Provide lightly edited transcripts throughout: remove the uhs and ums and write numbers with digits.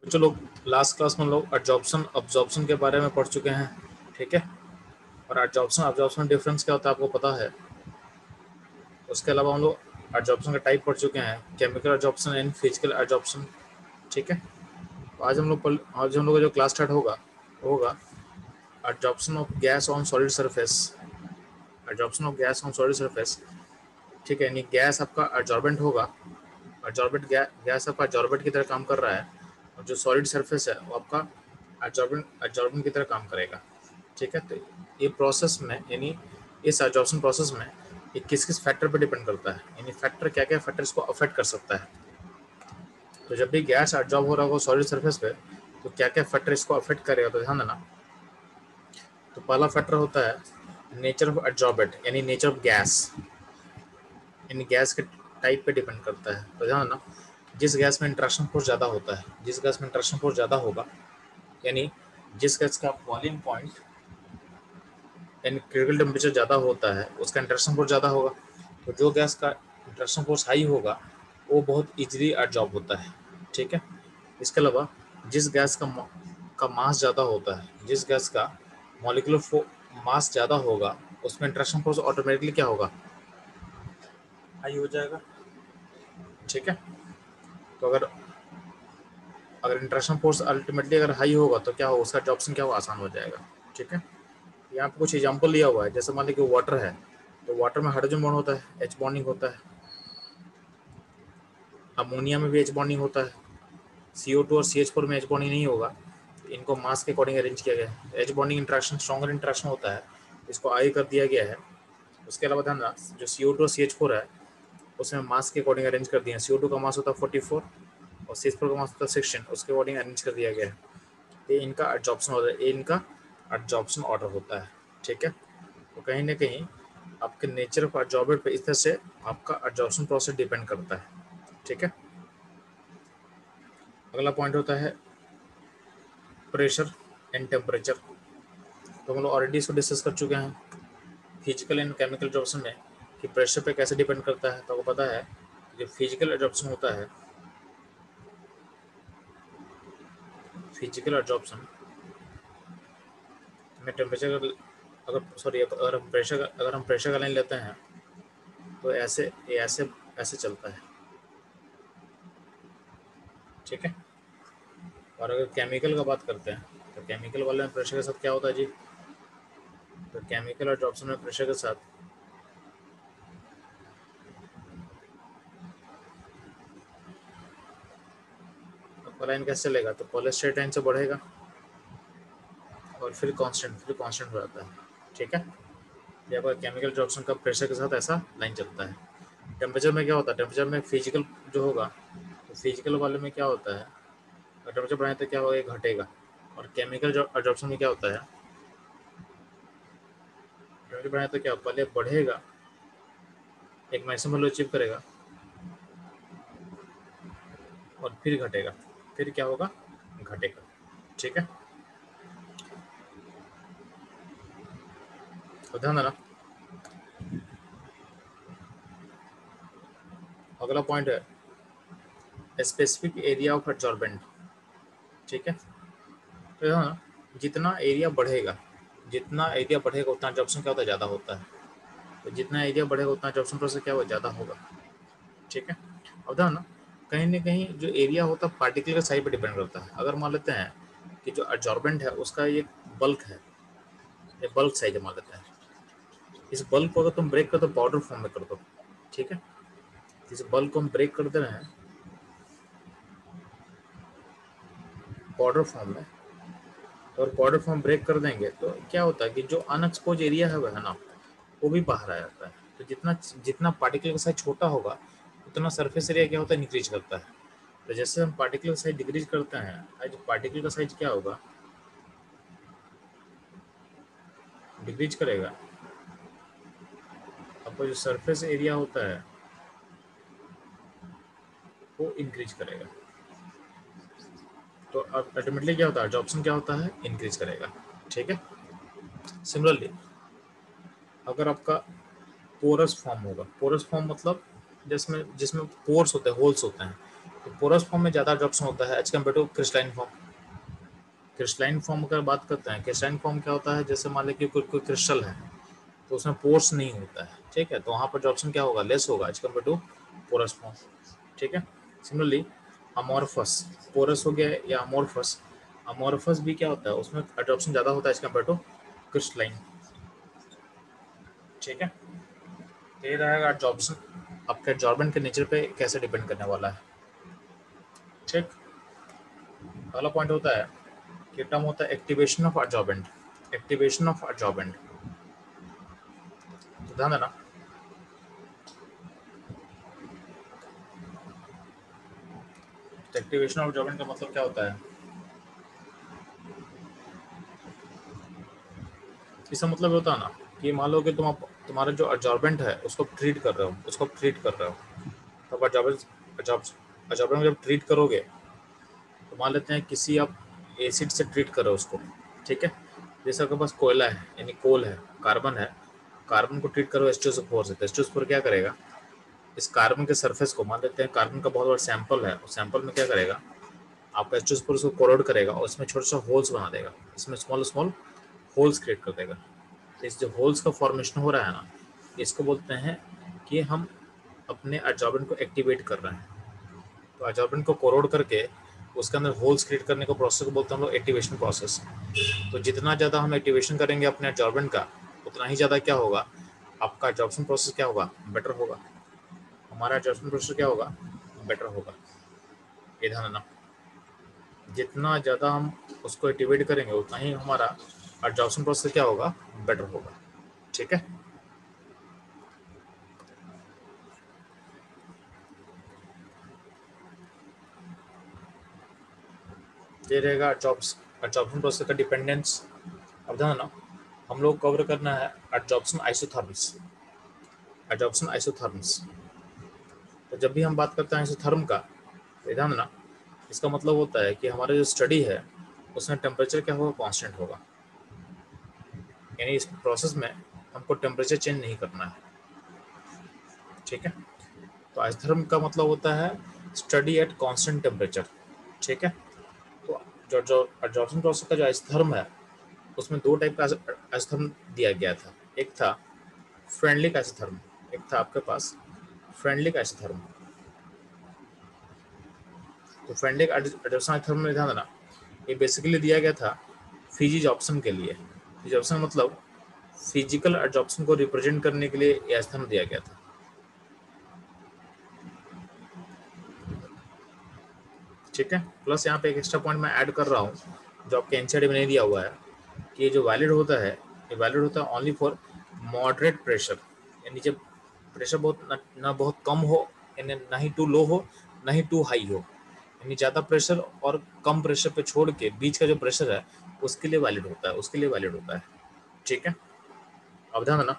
चलो last class में हम लोग एडजॉर्प्शन अब्जॉर्प्शन के बारे में पढ़ चुके हैं, ठीक है। और एडजॉर्प्शन अब्जॉर्प्शन डिफरेंस क्या होता है आपको पता है। उसके अलावा हम लोग एडजॉर्प्शन का टाइप पढ़ चुके हैं, chemical adsorption and physical adsorption, ठीक है। तो आज हम लोग का जो क्लास स्टार्ट होगा वो होगा adsorption of gas on solid surface. Adsorption of gas on solid surface, ठीक है। यानी गैस आपका एडजॉर्बेंट होगा, एडजॉर्बेंट गैस आपका एडजॉर्बेंट की तरह काम कर रहा है, और जो सॉलिड सरफेस है वो आपका एडजॉर्बेंट की तरह काम करेगा, ठीक है। तो ये प्रोसेस में यानी इस एडजॉर्प्शन प्रोसेस में ये किस किस फैक्टर पर डिपेंड करता है, यानी फैक्टर क्या क्या फैक्टर इसको अफेक्ट कर सकता है। तो जब भी गैस एडजॉर्ब हो रहा होगा सॉलिड सरफेस पे, तो क्या क्या फैक्टर इसको अफेक्ट करेगा, तो ध्यान देना। तो पहला फैक्टर होता है नेचर ऑफ एडजॉर्बेंट, यानी नेचर ऑफ गैस, यानी गैस के टाइप पे डिपेंड करता है। तो ध्यान देना, जिस गैस में इंटरेक्शन फोर्स ज़्यादा होता है, जिस गैस में इंटरेक्शन फोर्स ज़्यादा होगा, यानी जिस गैस का बॉइलिंग पॉइंट यानी क्रिटिकल टेम्परेचर ज़्यादा होता है उसका इंटरेक्शन फोर्स ज़्यादा होगा। तो जो गैस का इंटरेक्शन फोर्स हाई होगा वो बहुत इजीली एडजॉर्ब होता है, ठीक है। इसके अलावा जिस गैस का मास ज़्यादा होता है, जिस गैस का मॉलिक्यूलर मास ज़्यादा होगा, उसमें इंटरेक्शन फोर्स ऑटोमेटिकली क्या होगा, हाई हो जाएगा, ठीक है। तो अगर इंटरेक्शन फोर्स अल्टीमेटली अगर हाई होगा तो क्या होगा, उसका एब्जॉर्प्शन क्या होगा, आसान हो जाएगा, ठीक है। यहाँ पे कुछ एग्जांपल लिया हुआ है, जैसे मान लीजिए वाटर है, तो वाटर में हाइड्रोजन बॉन्ड होता है, एच बॉन्डिंग होता है। अमोनिया में भी एच बॉन्डिंग होता है। CO2 और CH4 में एच बॉन्डिंग नहीं होगा। इनको मास के अकॉर्डिंग अरेंज किया गया है। H bonding interaction stronger interaction होता है, इसको आई कर दिया गया है। उसके अलावा ध्यान रखना, जो CO2 और CH4 है उसमें मास के अकॉर्डिंग अरेंज कर दिया है। CO2 का मास होता है 44 और CH4 का मास होता है 16, उसके अकॉर्डिंग अरेंज कर दिया गया है। ये इनका एब्जॉर्प्शन ऑर्डर, ये इनका एब्जॉर्प्शन ऑर्डर होता है, ठीक है। तो कहीं ना कहीं आपके नेचर ऑफ एब्जॉर्बेंट पे इस तरह से आपका एब्जॉर्प्शन प्रोसेस डिपेंड करता है, ठीक है। अगला पॉइंट होता है प्रेशर एंड टेम्परेचर। तो हम लोग ऑलरेडी इसको डिस्कस कर चुके हैं फिजिकल एंड केमिकल एब्जॉर्प्शन में कि प्रेशर पे कैसे डिपेंड करता है। तो आपको पता है जो फिजिकल एब्जॉर्प्शन होता है, फिजिकल एब्जॉर्प्शन में टेम्परेचर अगर हम प्रेशर का लाइन लेते हैं तो ऐसे चलता है, ठीक है। और अगर केमिकल का बात करते हैं तो केमिकल वाले में प्रेशर के साथ क्या होता है जी, तो केमिकल एब्जॉर्प्शन में प्रेशर के साथ आपका लाइन कैसे चलेगा, तो पहले स्ट्रेट लाइन से बढ़ेगा और फिर कांस्टेंट हो जाता है, ठीक है। ये आपका केमिकल एब्जॉर्प्शन का प्रेशर के साथ ऐसा लाइन चलता है। टेम्परेचर में क्या होता है, टेम्परेचर में फिजिकल जो होगा, तो फिजिकल वाले में क्या होता है, टेम्परेचर बढ़ाए तो क्या होगा, ये घटेगा। और केमिकल जो एब्जॉर्प्शन में क्या होता है, टेम्परेचर बढ़ाए तो क्या पहले बढ़ेगा, एक मैक्सिमम वैल्यू अचीव करेगा और फिर घटेगा, फिर क्या होगा, घटेगा, ठीक है। तो ध्यान देना। अगला पॉइंट है स्पेसिफिक एरिया ऑफ एब्जॉर्बेंट, ठीक है। तो हाँ, जितना एरिया बढ़ेगा उतना एब्जॉर्प्शन क्या होता है, ज़्यादा होता है। तो जितना एरिया बढ़ेगा उतना एब्जॉर्प्शन प्रोसेस क्या होगा, ज़्यादा होगा, ठीक है। अब ध्यान ना, कहीं ना कहीं जो एरिया होता है पार्टिकल के साइज पर डिपेंड करता है। अगर मान लेते हैं कि जो एब्जॉर्बेंट है उसका ये बल्क है, ये बल्क साइज मान लेते हैं, इस बल्क को अगर तुम ब्रेक कर दो पाउडर फॉर्म में कर दो, ठीक है। इस बल्क को हम ब्रेक कर दे रहे हैं पाउडर फॉर्म में, और पाउडर फॉर्म ब्रेक कर देंगे तो क्या होता है कि जो अनएक्सपोज एरिया है वह है ना, वो भी बाहर आ जाता है। तो जितना जितना पार्टिकल का साइज छोटा होगा उतना सरफेस एरिया क्या होता है, इंक्रीज करता है। तो जैसे हम पार्टिकल का साइज डिक्रीज करते हैं, आज पार्टिकल का साइज क्या होगा, डिक्रीज करेगा, आपका जो सरफेस एरिया होता है वो इंक्रीज करेगा। तो अब अल्टीमेटली क्या होता है, एब्जॉर्प्शन क्या होता है, इंक्रीज करेगा, ठीक है। सिमिलरली अगर आपका पोरस फॉर्म होगा, पोरस फॉर्म मतलब जिसमें जिसमें पोर्स होते हैं, होल्स होते हैं, तो पोरस फॉर्म में ज़्यादा एब्जॉर्प्शन होता है as compared to crystalline form. Crystalline form अगर बात करते हैं, क्रिस्टलाइन फॉर्म क्या होता है, जैसे मान लीजिए कोई क्रिस्टल है तो उसमें पोर्स नहीं होता है, ठीक है, तो वहाँ पर एब्जॉर्प्शन क्या होगा, लेस होगा as compared to porous form, ठीक है। सिमिलरली अमोर्फस, पोरस हो गया या अमोर्फस, अमोर्फस भी क्या होता है, उसमें एब्जॉर्प्शन ज़्यादा होता है एज कम्पेयर टू क्रिस्टलाइन, ठीक है। तो ये रहेगा एब्जॉर्प्शन, आपके एब्जॉर्बेंट के नेचर पे कैसे डिपेंड करने वाला है, ठीक। अगला पॉइंट होता है कि टर्म होता है activation of absorbent, activation of absorbent, तो ध्यान देना एक्टिवेशन ऑफ एब्जॉर्बेंट का मतलब क्या होता है। इसका मतलब होता है ना कि मान लो कि तुम्हारा जो एब्जॉर्बेंट है उसको ट्रीट कर रहे हो, उसको ट्रीट कर रहे हो, तब एब्जॉर्बेंट जब ट्रीट करोगे तो मान लेते हैं किसी आप एसिड से ट्रीट कर रहे हो उसको, ठीक है। जैसे आपके पास कोयला है यानी कोल है, कार्बन है, कार्बन को ट्रीट करो H2SO4 से, तो H2SO4 क्या करेगा, इस कार्बन के सरफेस को, मान लेते हैं कार्बन का बहुत बड़ा सैंपल है, उस सैंपल में क्या करेगा, आपका H2SO4 उसको कोरोड करेगा और इसमें छोटे छोटे होल्स बना देगा, इसमें स्मॉल स्मॉल होल्स क्रिएट कर देगा। तो इस जो होल्स का फॉर्मेशन हो रहा है ना, इसको बोलते हैं कि हम अपने एब्जॉर्बेंट को एक्टिवेट कर रहे हैं। तो एब्जॉर्बेंट को कोरोड करके उसके अंदर होल्स क्रिएट करने को प्रोसेस को बोलते हैं हम लोग एक्टिवेशन प्रोसेस। तो जितना ज़्यादा हम एक्टिवेशन करेंगे अपने एब्जॉर्बेंट का, उतना ही ज़्यादा क्या होगा, आपका एब्जॉर्प्शन प्रोसेस क्या होगा, बेटर होगा, हमारा एब्जॉर्प्शन प्रोसेस क्या होगा, बेटर होगा। ये ध्यान रखना, जितना ज़्यादा हम उसको एक्टिवेट करेंगे उतना ही हमारा एब्जॉर्प्शन प्रोसेस क्या होगा, बेटर होगा, ठीक है। ये रहेगा एब्जॉर्प्शन प्रोसेस का डिपेंडेंस। अब ध्यान रखना, हम लोग कवर करना है एब्जॉर्प्शन आइसोथर्म्स, एब्जॉर्प्शन आइसोथर्म्स। तो जब भी हम बात करते हैं आइसोथर्म का, तो ध्यान देना, इसका मतलब होता है कि हमारा जो स्टडी है उसमें टेम्परेचर क्या होगा, कांस्टेंट होगा, यानी इस प्रोसेस में हमको टेम्परेचर चेंज नहीं करना है, ठीक है। तो आइसोथर्म का मतलब होता है स्टडी एट कांस्टेंट टेम्परेचर, ठीक है। तो जो एब्जॉर्प्शन प्रोसेस का जो आइसोथर्म है उसमें दो टाइप का आइसोथर्म दिया गया था, एक था फ्रेंडली आइसोथर्म, एक था आपके पास फ्रेंडली आइसोथर्म। तो फ्रेंडली एब्जॉर्प्शन आइसोथर्म में ध्यान देना, ये बेसिकली दिया गया था फिजी जॉब्सन के लिए, फिजी जॉब्सन मतलब फिजिकल एब्जॉर्प्शन को रिप्रेजेंट करने के लिए यह आइसोथर्म दिया गया था, ठीक है। प्लस यहाँ पे एक एक्स्ट्रा पॉइंट मैं ऐड कर रहा हूँ जो आपके एनसीईआरटी में नहीं दिया हुआ है, कि ये जो वैलिड होता है, ये वैलिड होता है ओनली फॉर मॉडरेट प्रेशर, यानी जब प्रेशर बहुत ना बहुत कम हो, यानी ना ही टू लो हो ना ही टू हाई हो, यानी ज़्यादा प्रेशर और कम प्रेशर पे छोड़ के बीच का जो प्रेशर है उसके लिए वैलिड होता है, उसके लिए वैलिड होता है, ठीक है। अब ध्यान देना,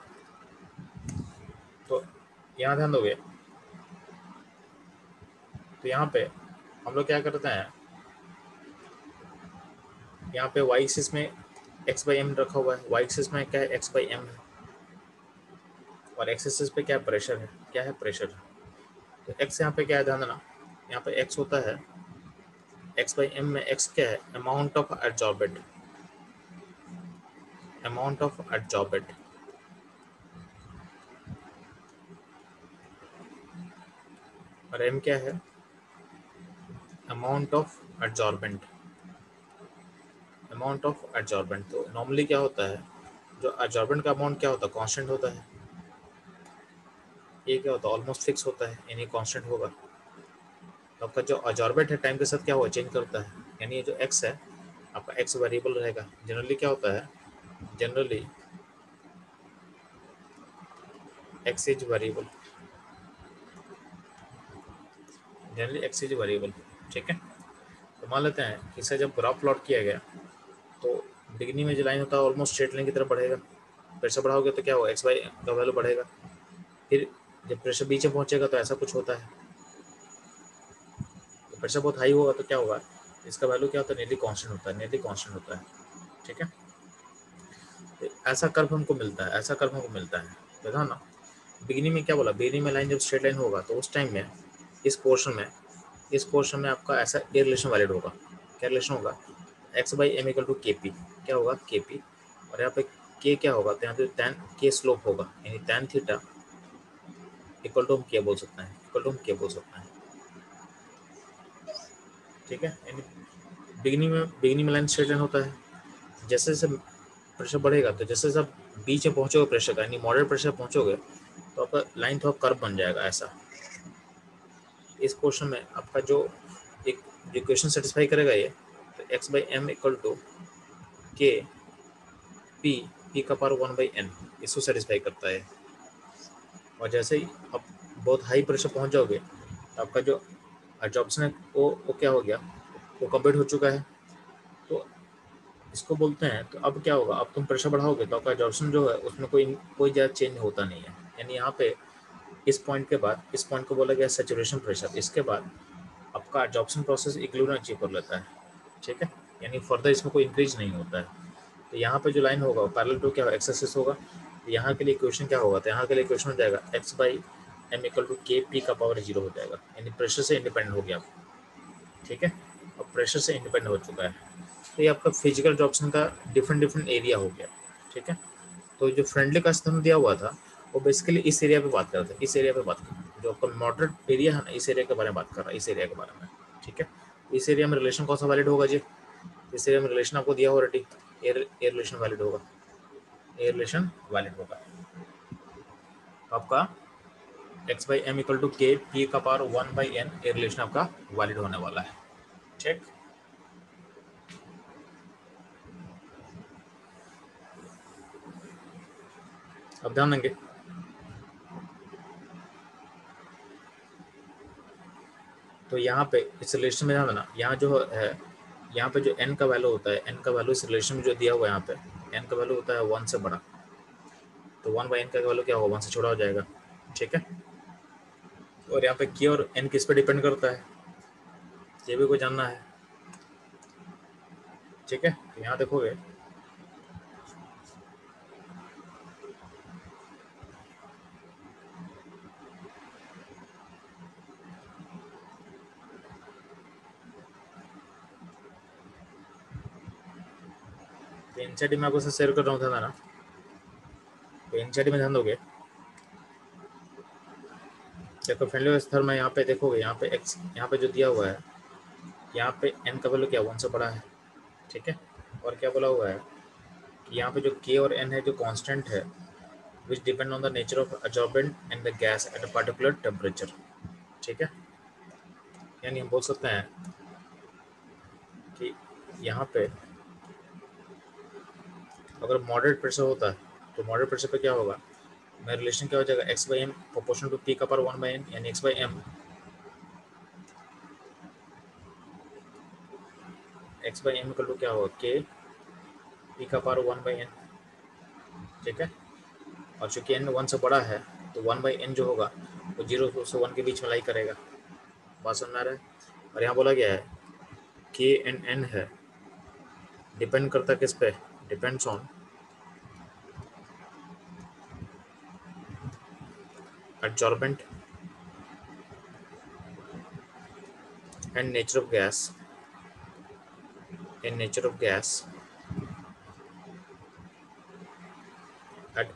तो यहाँ ध्यान दोगे तो यहाँ पे हम लोग क्या करते हैं, यहाँ पे वाई एक्सिस में एक्स बाई एम रखा हुआ है, वाई एक्सिस में क्या है, एक्स बाई एम है, और एक्स एक्सिस पे क्या प्रेशर है, क्या है, प्रेशर है। तो एक्स यहाँ पे क्या है, ध्यान देना, यहाँ पे एक्स होता है, एक्स बाई एम में एक्स क्या है, amount of absorbent, amount of absorbent, और एम क्या है, amount of absorbent, amount of absorbent. तो नॉर्मली क्या होता है, जो एब्जॉर्बेंट का अमाउंट क्या होता है, कांस्टेंट होता है, ये क्या होता है, ऑलमोस्ट फिक्स होता है, यानी कांस्टेंट होगा। तो आपका जो एब्जॉर्बेंट है टाइम के साथ क्या हुआ, चेंज करता है, यानी ये जो एक्स है आपका एक्स वेरिएबल रहेगा। जनरली क्या होता है, generally x is variable, generally x is variable, ठीक है। तो मान लेते हैं कि इसे जब ग्राफ प्लॉट किया गया तो बिगनिंग में जो लाइन होता है ऑलमोस्ट स्ट्रेट लाइन की तरफ बढ़ेगा, प्रेशर बढ़ाओगे तो क्या होगा, एक्स बाई का वैल्यू बढ़ेगा, फिर जब प्रेशर बीच में पहुंचेगा तो ऐसा कुछ होता है, तो प्रेशर बहुत हाई होगा तो क्या होगा, इसका वैल्यू क्या होता है, नियरली कांस्टेंट होता है, नियरली कांस्टेंट होता है, ठीक है। तो ऐसा कर्व हमको मिलता है, ऐसा कर्व हमको मिलता है। तो ध्यान ना, बिगिनिंग में क्या बोला, बिगिनिंग में लाइन जब स्ट्रेट लाइन होगा तो उस टाइम में इस पोर्शन में इस क्वेश्चन में आपका ऐसा ये रिलेशन वैलिड होगा। क्या रिलेशन होगा? X by M equal to K P. क्या होगा? के पी। और यहाँ पे के क्या होगा? तो यहाँ पे टैन के स्लोप होगा, यानी टैन थीटा इक्वल टू हम के बोल सकते हैं, इक्वल टू हम के बोल सकते हैं। ठीक है, यानी बिगिनिंग में लाइन स्ट्रेट लाइन होता है। जैसे जैसे प्रेशर बढ़ेगा तो जैसे जैसे आप बीच में पहुंचोगे प्रेशर का, यानी मॉडरेट प्रेशर पहुंचोगे तो आपका लाइन थोड़ा कर्व बन जाएगा ऐसा। इस क्वेश्चन में आपका जो एक इक्वेशन सेटिस्फाई करेगा ये, तो X by M equal to K P P का पावर 1/n, इसको सेटिस्फाई करता है। और जैसे ही आप बहुत हाई प्रेशर पहुंच जाओगे तो आपका जो एब्जॉर्प्शन है वो क्या हो गया? वो कंप्लीट हो चुका है। तो इसको बोलते हैं, तो अब क्या होगा? अब तुम प्रेशर बढ़ाओगे तो आपका एब्जॉर्प्शन जो है उसमें कोई ज़्यादा चेंज होता नहीं है। यानी यहाँ पे इस पॉइंट के बाद, इस पॉइंट को बोला गया सैचुरेशन प्रेशर, इसके बाद आपका एब्जॉर्प्शन प्रोसेस इक्विलिब्रियम अचीव कर लेता है। ठीक है, यानी फर्दर इसमें कोई इंक्रीज नहीं होता है। तो यहाँ पे जो लाइन होगा वो पैरेलल टू क्या होगा? एक्स एक्सिस होगा। तो यहाँ के लिए इक्वेशन क्या होगा? तो यहाँ के लिए इक्वेशन हो जाएगा X by M equal to K P का पावर 0 हो जाएगा, यानी प्रेशर से इंडिपेंडेंट हो गया आप। ठीक है, और प्रेशर से इंडिपेंडेंट हो चुका है। तो ये आपका फिजिकल एब्जॉर्प्शन का डिफरेंट डिफरेंट एरिया हो गया। ठीक है, तो जो फ्रेंडली का स्तंभ दिया हुआ था वो बेसिकली इस एरिया पे बात कर रहा था, इस एरिया पे बात कर रहा है। जो आपका मॉडरेट एरिया है ना, इस एरिया के बारे में बात कर रहा है, इस एरिया के बारे में। ठीक है, इस एरिया में रिलेशन कौन सा वैलिड होगा जी? इस एरिया में रिलेशन आपको दिया हुआ ऑलरेडी, एयर रिलेशन वैलिड होगा, एयर रिलेशन वैलिड होगा। आपका X by M equal to K P का पावर 1/n एयर रिलेशन आपका वैलिड होने वाला है। ठीक, अब ध्यान देंगे। तो यहाँ पे इस रिलेशन में ध्यान देना, यहाँ जो है, यहाँ पे जो n का वैल्यू होता है, n का वैल्यू इस रिलेशन में जो दिया हुआ है यहाँ पे n का वैल्यू होता है 1 से बड़ा। तो 1/n का वैल्यू क्या होगा? 1 से छोटा हो जाएगा। ठीक है, और यहाँ पे k और n किस पे डिपेंड करता है ये भी कोई जानना है। ठीक है, तो यहाँ देखोगे तो एनसीईआरटी में आपको शेयर कर रहा हूँ, था ना। तो एनसीईआरटी में ध्यान दोगे, देखो फ्रेंडली थर्म में यहाँ पे देखोगे, यहाँ पे x, यहाँ पे जो दिया हुआ है, यहाँ पे n का वैल्यू क्या 1 से बड़ा है। ठीक है, और क्या बोला हुआ है कि यहाँ पे जो k और n है जो कांस्टेंट है, which depend on the nature of adsorbent and the gas at a particular temperature। ठीक है, यानी हम बोल सकते हैं कि यहाँ पे अगर मॉडरेट प्रेशर होता है तो मॉडरेट प्रेशर पे क्या होगा? मेरा रिलेशन क्या हो जाएगा? X by M proportional to P का पावर 1/n, यानी X by M, X by M equal to क्या होगा? के पी का पावर 1/n। ठीक है, और चूंकि n 1 से बड़ा है तो 1/n जो होगा वो 0 से 1 के बीच में लाई करेगा। बात समझ में आ रहा है? और यहाँ बोला गया है के एंड n है, डिपेंड करता है किस पे? Depends on adsorbent and nature of gas, in nature of gas at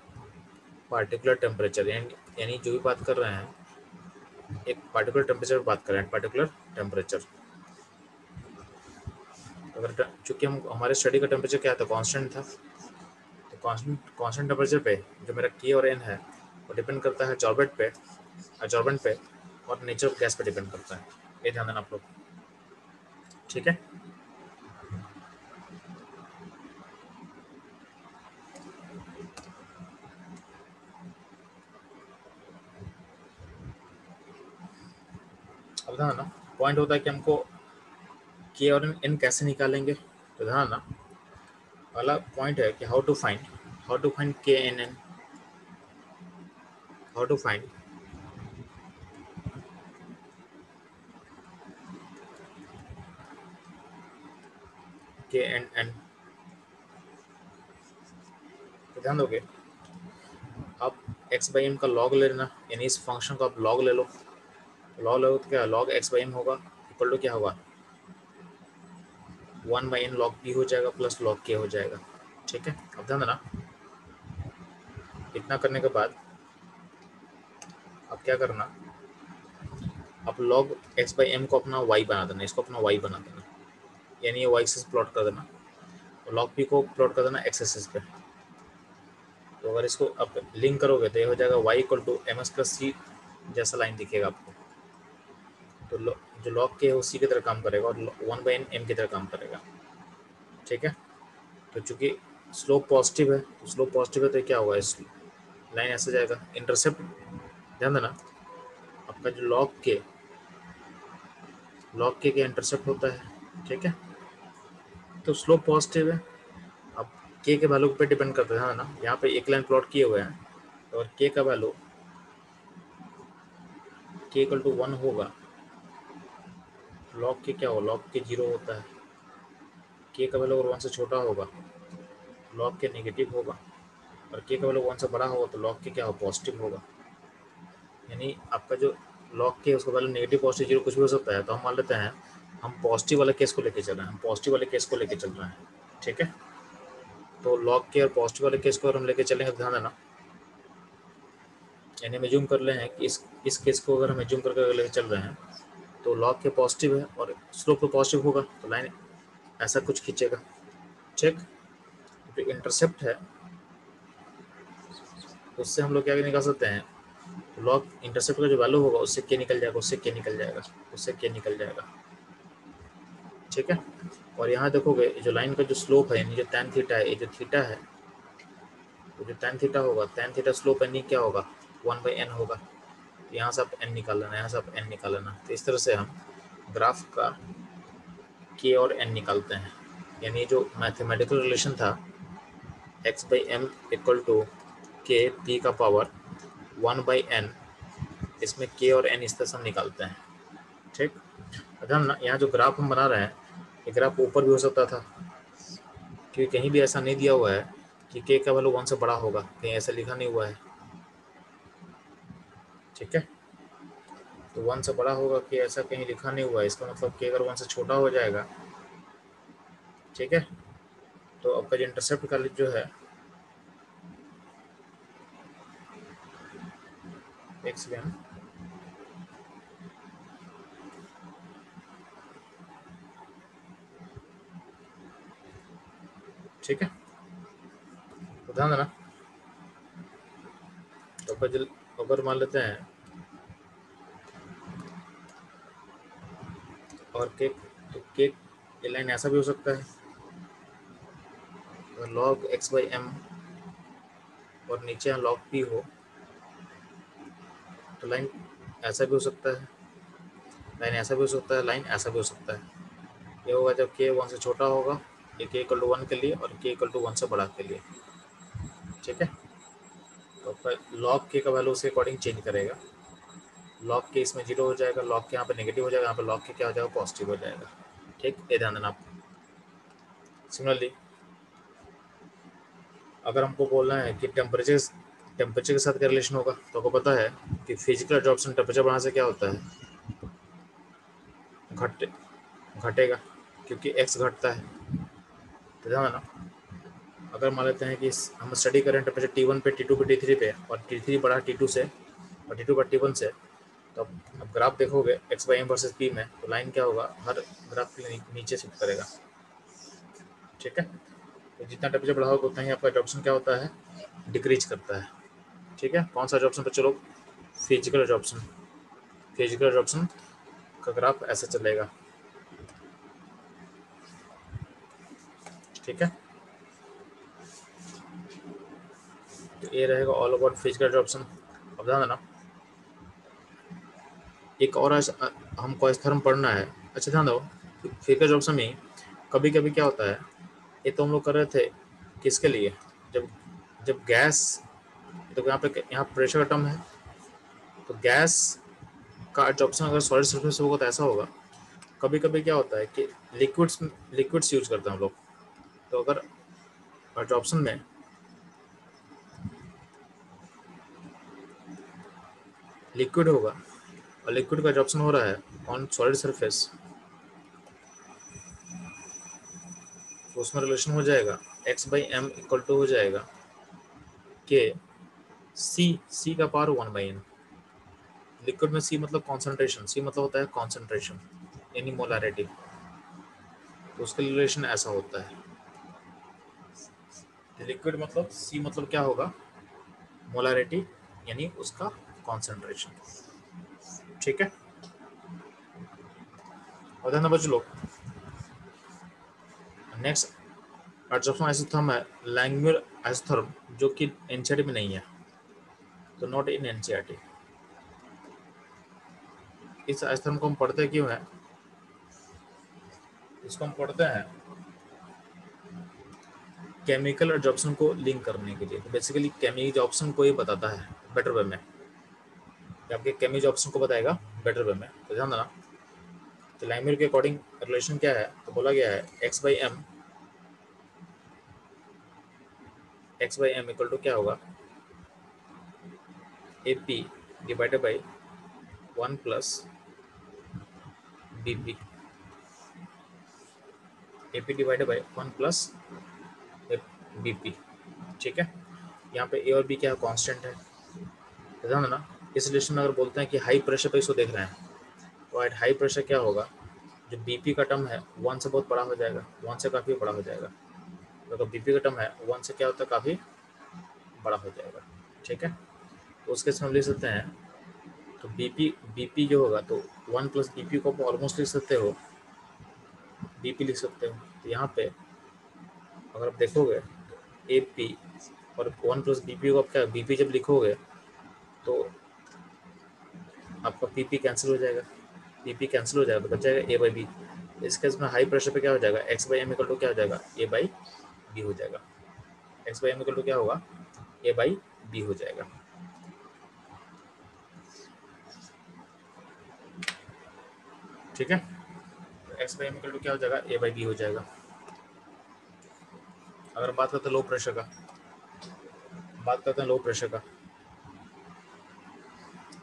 particular temperature। यानी जो भी बात कर रहे हैं एक पार्टिकुलर टेम्परेचर पर बात कर रहे हैं, पार्टिकुलर टेम्परेचर। अगर चूंकि हम हमारे स्टडी का टेम्परेचर क्या था? कांस्टेंट था। तो कांस्टेंट टेम्परेचर पे जो मेरा के और एन है वो डिपेंड करता है एब्जॉर्बेंट पे और नेचर ऑफ गैस पे डिपेंड करता है। ये ध्यान देना आप लोग। ठीक है, अब ध्यान ना, पॉइंट होता है कि हमको के और एन कैसे निकालेंगे। तो ध्यान ना, पहला पॉइंट है कि how to find K N N, how to find K N N. तो ध्यान दोगे आप एक्स बाई एम का लॉग ले लेना, यानी इस फंक्शन का आप लॉग ले लो। लॉग लो तो क्या? लॉग एक्स बाई एम होगा इक्वल टू क्या होगा, 1/n log p हो जाएगा प्लस log k हो जाएगा। ठीक है, अब ध्यान देना, इतना करने के बाद अब क्या करना, अब log x/m को अपना y बना देना, इसको अपना y बना देना, यानी ये y एक्सिस प्लॉट कर देना और log p को प्लॉट कर देना x एक्सिस पे। तो अगर इसको अब लिंक करोगे तो ये हो जाएगा y equal to M S plus C जैसा लाइन दिखेगा आपको। तो जो log k है वो c की तरह काम करेगा और 1/n m की तरह काम करेगा। ठीक है, तो चूंकि स्लोप पॉजिटिव है, तो स्लोप पॉजिटिव है तो क्या होगा, इस लाइन ऐसे जाएगा। इंटरसेप्ट ध्यान देना, आपका जो log k का इंटरसेप्ट होता है। ठीक है, तो स्लोप पॉजिटिव है। अब k के वैल्यू पे डिपेंड करता है, हाँ ना, यहाँ पे एक लाइन प्लॉट किए हुए हैं और k का वैल्यू k इक्वल टू 1 होगा, log k क्या होगा, log k 0 होता है। k का वैल्यू अगर 1 से छोटा होगा log k नेगेटिव होगा और k का वैल्यू 1 से बड़ा होगा तो log k क्या होगा, पॉजिटिव होगा। यानी आपका जो log k उसका वैल्यू नेगेटिव पॉजिटिव 0 कुछ भी हो सकता है। तो हम मान लेते हैं हम पॉजिटिव वाले केस को लेके चल रहे हैं, हम पॉजिटिव वाले केस को लेके चल रहे हैं। ठीक है, तो log k और पॉजिटिव वाले केस को अगर हम लेके चलेंगे तो ध्यान देना, यानी हम जूम कर ले हैं कि इस केस को अगर हम जूम करके लेके चल रहे हैं तो log k पॉजिटिव है और स्लोप तो पॉजिटिव होगा, तो लाइन ऐसा कुछ खींचेगा। ठीक, तो इंटरसेप्ट है उससे हम लोग क्या निकाल सकते हैं, लॉग इंटरसेप्ट का जो वैल्यू होगा उससे के निकल जाएगा, उससे के निकल जाएगा, उससे के निकल जाएगा। ठीक है, और यहाँ देखोगे जो लाइन का जो स्लोप है यानी जो tan थीटा है, ये जो थीटा है, तो जो tan थीटा होगा, tan थीटा स्लोप यानी क्या होगा, 1/n होगा। तो यहाँ से आप n निकाल लेना, यहाँ से आप n निकाल लेना। तो इस तरह से हम ग्राफ का k और n निकालते हैं। यानी जो मैथमेटिकल रिलेशन था x/m equal to k p का पावर 1/n, इसमें k और n इस तरह से हम निकालते हैं। ठीक, अगर ना यहाँ जो ग्राफ हम बना रहे हैं ये ग्राफ ऊपर भी हो सकता था, क्योंकि कहीं भी ऐसा नहीं दिया हुआ है कि k का वैल्यू 1 से बड़ा होगा, कहीं ऐसा लिखा नहीं हुआ है। ठीक है, तो 1 से बड़ा होगा कि ऐसा कहीं लिखा नहीं हुआ है, इसका मतलब k अगर 1 से छोटा हो जाएगा। ठीक है, तो आपका जो इंटरसेप्ट का जो है, एक सेकेंड, ठीक है, तो ध्यान देना, तो अगर मान लेते हैं और k, तो k ये लाइन ऐसा भी हो सकता है, log x/m और नीचे log p हो, तो लाइन ऐसा भी हो सकता है, लाइन ऐसा भी हो सकता है, लाइन ऐसा भी हो सकता है। ये होगा जब k 1 से छोटा होगा, ये k इक्वल टू 1 के लिए और k इक्वल टू 1 से बड़ा के लिए। ठीक है, तो आपका log k का वैल्यू उसके अकॉर्डिंग चेंज करेगा। log k इसमें 0 हो जाएगा, log k यहाँ पे नेगेटिव हो जाएगा, यहाँ पे log k क्या हो जाएगा, पॉजिटिव हो जाएगा। ठीक, ये ध्यान देना आपको। सिमिलरली अगर हमको बोलना है कि टेम्परेचर के साथ क्या रिलेशन होगा, तो आपको पता है कि फिजिकल एडॉप्शन टेम्परेचर बढ़ाने से क्या होता है, घट घटेगा, क्योंकि x घटता है। तो ध्यान देना, अगर मान लेते हैं कि हम स्टडी करें टेम्परेचर T1 पे, T2 पे, T3 पे और T3 बढ़ा T2 से और T2 बढ़ा T1 से, तो अब ग्राफ देखोगे x/m वर्सेस p में, तो लाइन क्या होगा, हर ग्राफ के नीचे शिफ्ट करेगा। ठीक है, तो जितना टेम्परेचर बढ़ा होगा उतना ही आपका एडॉप्शन क्या होता है, डिक्रीज करता है। ठीक है, कौन सा एडॉप्शन, तो चलो फिजिकल एडॉप्शन, फिजिकल एडॉप्शन का ग्राफ ऐसा चलेगा। ठीक है, तो ये रहेगा ऑल अबाउट फिजिकल एडॉप्शन। अब ध्यान देना, एक और हमको इस थर्म पढ़ना है। अच्छा ध्यान दो, फिजिकल एडॉप्शन में कभी कभी क्या होता है, ये तो हम लोग कर रहे थे किसके लिए, जब जब गैस, तो यहाँ प्रेशर का टर्म है, तो गैस का एडॉप्शन अगर सॉलिड सरफेस होगा तो ऐसा होगा। कभी कभी क्या होता है कि लिक्विड्स यूज करते हैं हम लोग, तो अगर एडॉप्शन में लिक्विड होगा और लिक्विड का एडॉप्शन हो रहा है ऑन सॉलिड सरफेस, तो उसमें रिलेशन हो जाएगा x by M equal to हो जाएगा के सी का पावर 1/n। लिक्विड में सी मतलब कॉन्सेंट्रेशन, सी मतलब होता है कॉन्सेंट्रेशन यानी मोलारिटी, तो उसका रिलेशन ऐसा होता है। लिक्विड मतलब सी मतलब क्या होगा, मोलारिटी यानी उसका कॉन्सेंट्रेशन। ठीक है, और ध्यान बच लो। नेक्स्ट एडजॉर्प्शन आइसोथर्म है लैंगमुइर आइसोथर्म, जो कि एनसीईआरटी में नहीं है, तो नॉट इन एनसीईआरटी। इस आइसोथर्म को हम पढ़ते क्यों है, इसको हम पढ़ते हैं केमिकल एडजॉर्प्शन को लिंक करने के लिए। तो बेसिकली केमिकल एडजॉर्प्शन को ये बताता है बेटर वे में, आपके केमिकल एडजॉर्प्शन को बताएगा बेटर वे में, तो ध्यान देना। तो लैंगमुइर के अकॉर्डिंग रिलेशन क्या है, तो बोला गया है x by M equal to क्या होगा, AP divided by 1 plus BP, AP divided by 1 plus BP। ठीक है, यहाँ पे A और B क्या है, कांस्टेंट है। तो ध्यान देना, इस रिलेशन में अगर बोलते हैं कि हाई प्रेशर पे इसको देख रहे हैं, तो एट हाई प्रेशर क्या होगा, जो BP का टर्म है 1 से बहुत बड़ा हो जाएगा, 1 से काफ़ी बड़ा हो जाएगा। तो अगर BP का टर्म है 1 से क्या होता है, काफ़ी बड़ा हो जाएगा। ठीक है, तो उसके हम लिख सकते हैं, तो BP जो होगा तो 1 प्लस BP को आप ऑलमोस्ट लिख सकते हो, BP लिख सकते हो। तो यहाँ पे अगर आप देखोगे AP और 1 प्लस BP को आप क्या, BP जब लिखोगे तो आपका PP कैंसिल हो जाएगा, PP कैंसिल हो जाएगा तो बच जाएगा A बाई बी। इस केस में हाई प्रेशर पे क्या हो जाएगा, x by M equal to क्या हो जाएगा, A बाई बी हो जाएगा। x by M equal to क्या होगा, A बाई बी हो जाएगा। ठीक है, तो x by M equal to क्या हो जाएगा, A बाई बी हो जाएगा। अगर बात करते हैं लो प्रेशर का, बात करते हैं लो प्रेशर का,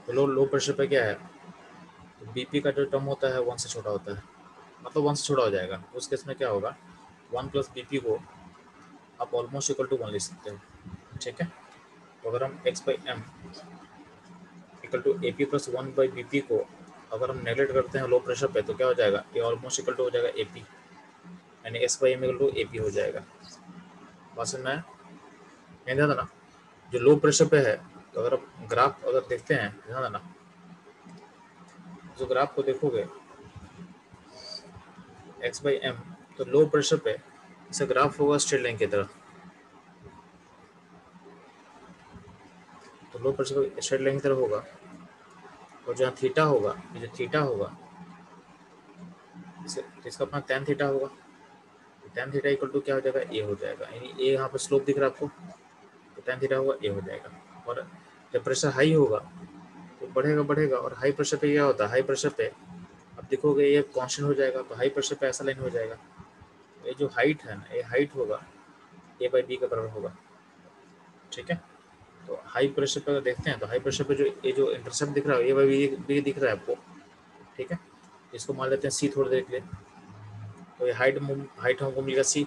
तो लो प्रेशर पे क्या है, तो बीपी का जो टर्म होता है 1 से छोटा होता है, मतलब 1 से छोटा हो जाएगा। उस केस में क्या होगा, 1 प्लस बीपी को आप ऑलमोस्ट इक्वल टू 1 लिख सकते हो। ठीक है, तो अगर हम x by M equal to A P plus 1 by B P को अगर हम नेगलेक्ट करते हैं लो प्रेशर पे, तो क्या हो जाएगा, ये ऑलमोस्ट इक्वल टू हो जाएगा ए पी, यानी X by M equal to A P हो जाएगा। बस में ध्यान देना, जो लो प्रेशर पे है, तो अगर आप ग्राफ अगर देखते हैं, ध्यान देना, जो ग्राफ को देखोगे एक्स बाई एम, तो लो प्रेशर पे इसका ग्राफ होगा स्ट्रेट लाइन की तरह, तो लो प्रेशर पे स्ट्रेट लाइन की तरह होगा, और जहाँ थीटा होगा, ये जो थीटा होगा इसका अपना tan थीटा होगा, tan थीटा इक्वल टू क्या हो जाएगा, ए हो जाएगा, यानी ए यहाँ पर स्लोप दिख रहा है आपको, तो tan थीटा होगा ए हो जाएगा। और जब प्रेशर हाई होगा तो बढ़ेगा बढ़ेगा, और हाई प्रेशर पे क्या होता है, हाई प्रेशर पे अब देखोगे ये कांस्टेंट हो जाएगा, तो हाई प्रेशर पे ऐसा लाइन हो जाएगा, ये जो हाइट है ना, ये हाइट होगा ए बाई बी के बराबर होगा। ठीक है, तो हाई प्रेशर पे अगर देखते हैं, तो हाई प्रेशर पे जो ये जो इंटरसेप्ट दिख रहा है ए बाई बी दिख रहा है आपको। ठीक है, इसको मान लेते हैं सी थोड़ी देर के लिए, तो ये हाइट हमको मिलेगा सी,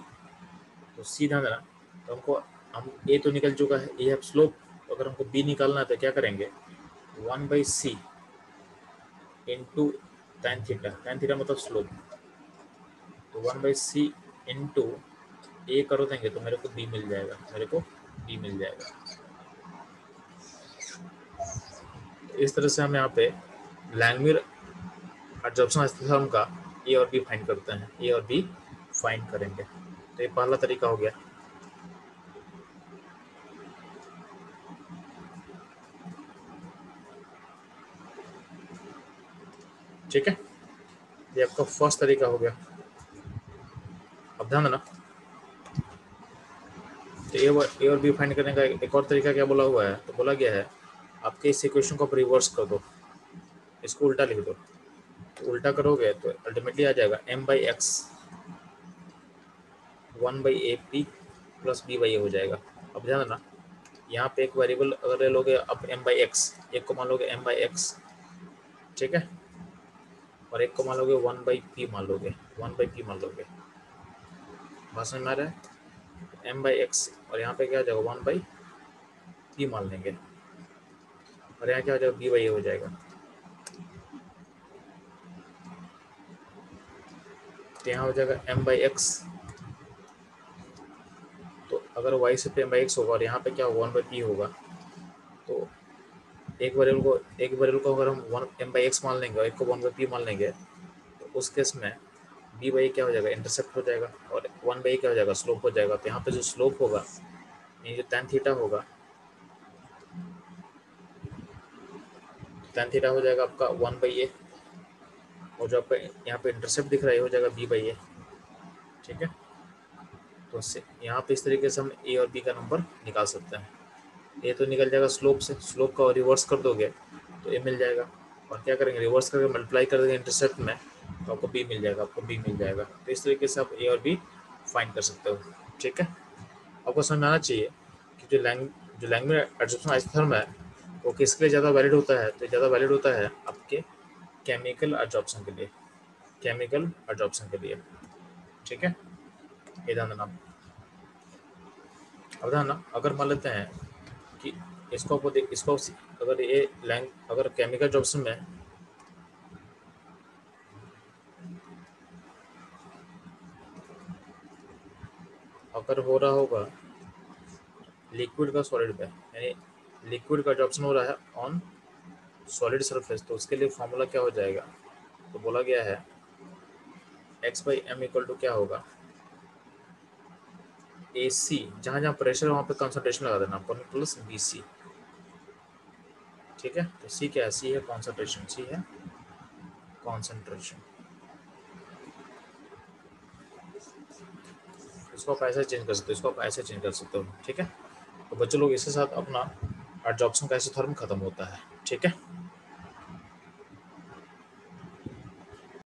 तो सीधा ना, तो हमको हम ए तो निकल चुका है, ये है स्लोप, तो अगर हमको बी निकालना है तो क्या करेंगे, 1 by C into tan theta मतलब स्लोप, तो 1 बाई सी इंटू ए करो देंगे तो मेरे को बी मिल जाएगा, मेरे को बी मिल जाएगा। तो इस तरह से हम यहाँ पे लैंगमुइर एडजॉर्प्शन थ्योरम का ए और बी फाइंड करते हैं, ए और बी फाइंड करेंगे। तो ये पहला तरीका हो गया। ठीक है, ये आपका फर्स्ट तरीका हो गया। अब ध्यान देना, तो ए और बी फाइंड करने का एक और तरीका क्या बोला हुआ है, तो बोला गया है आपके इस इक्वेशन को आप रिवर्स कर दो, इसको उल्टा लिख दो, तो उल्टा करोगे तो अल्टीमेटली आ जाएगा m by X 1 by A P plus B by A हो जाएगा। अब ध्यान देना, यहाँ पे एक वेरिएबल अगर ले लोगे अब m बाई एक्स, एक को मान लोगे m बाई एक्स, ठीक है, और एक को मान लोगे 1 बाई पी मान लोगे, 1 बाई पी मान लोगे। बात समझ में आ रहा है? m बाई एक्स और यहाँ पे क्या हो जाएगा 1 बाई पी मान लेंगे और यहाँ क्या हो जाएगा b बाई ए हो जाएगा। तो यहाँ हो जाएगा m बाई एक्स, तो अगर y से m बाई एक्स होगा और यहाँ पे क्या होगा 1 बाई पी होगा, तो एक वेरिएबल को अगर हम 1 m बाई एक्स मान लेंगे और एक को 1 बाई पी मान लेंगे, तो उस केस में b बाई क्या हो जाएगा इंटरसेप्ट हो जाएगा और 1 बाई क्या हो जाएगा स्लोप हो जाएगा। तो यहाँ पे जो स्लोप होगा ये जो tan थीटा होगा, tan थीटा हो जाएगा आपका 1 बाई ए और जो आपका यहाँ पे इंटरसेप्ट दिख रहा है हो जाएगा b बाई ए। ठीक है, तो यहाँ पे इस तरीके से हम ए और बी का नंबर निकाल सकते हैं। ए तो निकल जाएगा स्लोप से, स्लोप का रिवर्स कर दोगे तो ए मिल जाएगा और क्या करेंगे रिवर्स करके मल्टीप्लाई कर देंगे इंटरसेप्ट में तो आपको बी मिल जाएगा, आपको बी मिल जाएगा। तो इस तरीके से आप ए और बी फाइंड कर सकते हो। ठीक है, आपको समझ में आना चाहिए कि जो लैंग्वेज एडजॉर्प्शन आइसोथर्म है वो किसके लिए ज़्यादा वैलिड होता है, तो ज़्यादा वैलिड होता है आपके केमिकल एडजॉर्प्शन के लिए, केमिकल एडजॉर्प्शन के लिए। ठीक है, ये ध्यान देना। अब ध्यान ना, अगर मान लेते हैं कि इसको अगर ये अगर केमिकल एडजॉर्प्शन में अगर हो रहा होगा लिक्विड का सॉलिड पे, यानी लिक्विड का एडजॉर्प्शन हो रहा है ऑन सॉलिड सरफेस, तो उसके लिए फॉर्मूला क्या हो जाएगा, तो बोला गया है x by M equal to क्या होगा ए सी, जहाँ जहाँ प्रेशर वहाँ पे कंसंट्रेशन लगा देना अपन प्लस बी सी। ठीक है, तो सी क्या है, सी है कॉन्सेंट्रेशन, सी है कॉन्सेंट्रेशन। इसको आप ऐसे चेंज कर सकते हो, इसको आप ऐसे चेंज कर सकते हो। ठीक है, तो बच्चों लोग इसके साथ अपना एडजॉर्प्शन का आइसोथर्म खत्म होता है। ठीक है।